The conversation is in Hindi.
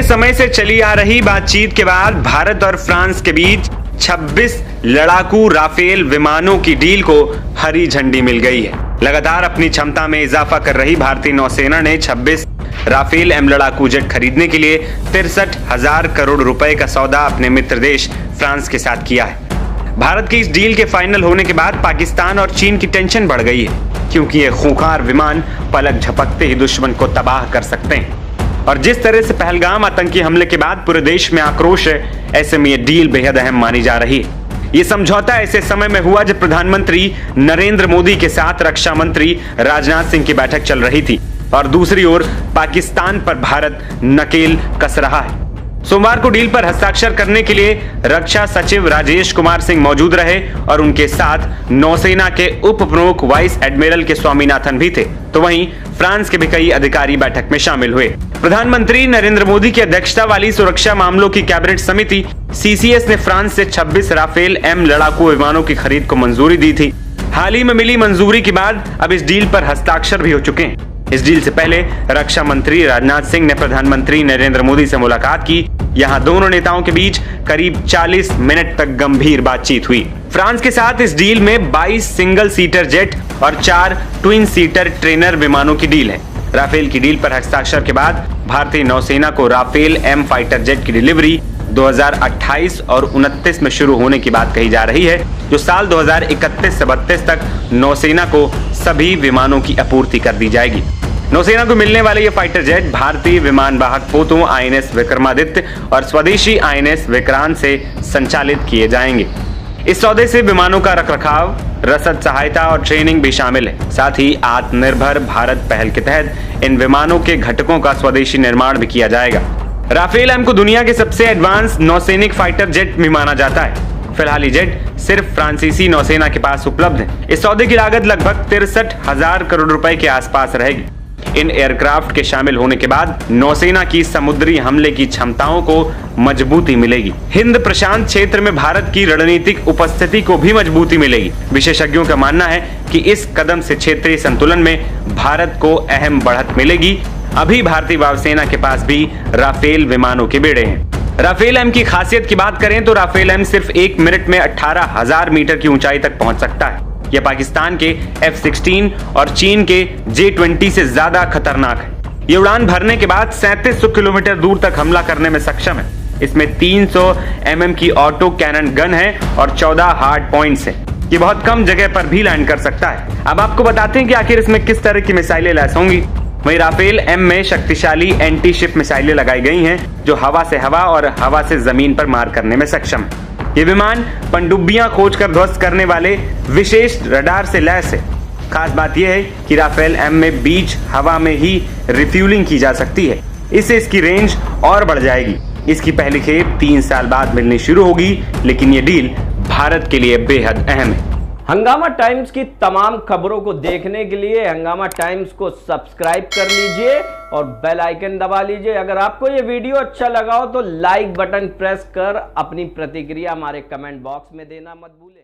समय से चली आ रही बातचीत के बाद भारत और फ्रांस के बीच 26 लड़ाकू राफेल विमानों की डील को हरी झंडी मिल गई है। लगातार अपनी क्षमता में इजाफा कर रही भारतीय नौसेना ने 26 राफेल एम लड़ाकू जेट खरीदने के लिए 63,000 करोड़ रुपए का सौदा अपने मित्र देश फ्रांस के साथ किया है। भारत की इस डील के फाइनल होने के बाद पाकिस्तान और चीन की टेंशन बढ़ गई है, क्योंकि ये खूंखार विमान पलक झपकते ही दुश्मन को तबाह कर सकते हैं। और जिस तरह से पहलगाम आतंकी हमले के बाद पूरे देश में आक्रोश है, ऐसे में ये डील बेहद अहम मानी जा रही है। ये समझौता ऐसे समय में हुआ जब प्रधानमंत्री नरेंद्र मोदी के साथ रक्षा मंत्री राजनाथ सिंह की बैठक चल रही थी और दूसरी ओर पाकिस्तान पर भारत नकेल कस रहा है। सोमवार को डील पर हस्ताक्षर करने के लिए रक्षा सचिव राजेश कुमार सिंह मौजूद रहे और उनके साथ नौसेना के उप प्रमुख वाइस एडमिरल के स्वामीनाथन भी थे। तो वहीं फ्रांस के भी कई अधिकारी बैठक में शामिल हुए। प्रधानमंत्री नरेंद्र मोदी की अध्यक्षता वाली सुरक्षा मामलों की कैबिनेट समिति CCS ने फ्रांस से 26 राफेल एम लड़ाकू विमानों की खरीद को मंजूरी दी थी। हाल ही में मिली मंजूरी के बाद अब इस डील पर हस्ताक्षर भी हो चुके हैं। इस डील से पहले रक्षा मंत्री राजनाथ सिंह ने प्रधानमंत्री नरेंद्र मोदी से मुलाकात की। यहां दोनों नेताओं के बीच करीब 40 मिनट तक गंभीर बातचीत हुई। फ्रांस के साथ इस डील में 22 सिंगल सीटर जेट और 4 ट्विन सीटर ट्रेनर विमानों की डील है। राफेल की डील पर हस्ताक्षर के बाद भारतीय नौसेना को राफेल एम फाइटर जेट की डिलीवरी 2028 और 29 में शुरू होने की बात कही जा रही है, जो साल 2031 से 32 तक नौसेना को सभी विमानों की आपूर्ति कर दी जाएगी। नौसेना को मिलने वाले ये फाइटर जेट भारतीय विमान वाहक पोतों INS विक्रमादित्य और स्वदेशी INS विक्रांत से संचालित किए जाएंगे। इस सौदे से विमानों का रखरखाव, रसद सहायता और ट्रेनिंग भी शामिल है। साथ ही आत्मनिर्भर भारत पहल के तहत इन विमानों के घटकों का स्वदेशी निर्माण भी किया जाएगा। राफेल एम को दुनिया के सबसे एडवांस नौसैनिक फाइटर जेट भी माना जाता है। फिलहाल ये जेट सिर्फ फ्रांसीसी नौसेना के पास उपलब्ध है। इस सौदे की लागत लगभग 63,000 करोड़ रुपए के आसपास रहेगी। इन एयरक्राफ्ट के शामिल होने के बाद नौसेना की समुद्री हमले की क्षमताओं को मजबूती मिलेगी। हिंद प्रशांत क्षेत्र में भारत की रणनीतिक उपस्थिति को भी मजबूती मिलेगी। विशेषज्ञों का मानना है कि इस कदम से क्षेत्रीय संतुलन में भारत को अहम बढ़त मिलेगी। अभी भारतीय वायुसेना के पास भी राफेल विमानों के बेड़े हैं। राफेल एम की खासियत की बात करें तो राफेल एम सिर्फ 1 मिनट में 18,000 मीटर की ऊंचाई तक पहुंच सकता है। यह पाकिस्तान के F-16 और चीन के J-20 से ज्यादा खतरनाक है। ये उड़ान भरने के बाद 3700 किलोमीटर दूर तक हमला करने में सक्षम है। इसमें 300 mm की ऑटो कैनन गन है और 14 हार्ड पॉइंट्स है। ये बहुत कम जगह पर भी लैंड कर सकता है। अब आपको बताते हैं कि आखिर इसमें किस तरह की मिसाइलें लैस होंगी। वहीं राफेल एम में शक्तिशाली एंटी शिप मिसाइलें लगाई गई हैं, जो हवा से हवा और हवा से जमीन पर मार करने में सक्षम है। ये विमान पनडुब्बियां खोजकर ध्वस्त करने वाले विशेष रडार से लैस है। खास बात यह है कि राफेल एम में बीच हवा में ही रिफ्यूलिंग की जा सकती है। इससे इसकी रेंज और बढ़ जाएगी। इसकी पहली खेप 3 साल बाद मिलनी शुरू होगी, लेकिन ये डील भारत के लिए बेहद अहम है। हंगामा टाइम्स की तमाम खबरों को देखने के लिए हंगामा टाइम्स को सब्सक्राइब कर लीजिए और बेल आइकन दबा लीजिए। अगर आपको ये वीडियो अच्छा लगा हो तो लाइक बटन प्रेस कर अपनी प्रतिक्रिया हमारे कमेंट बॉक्स में देना मत भूलें।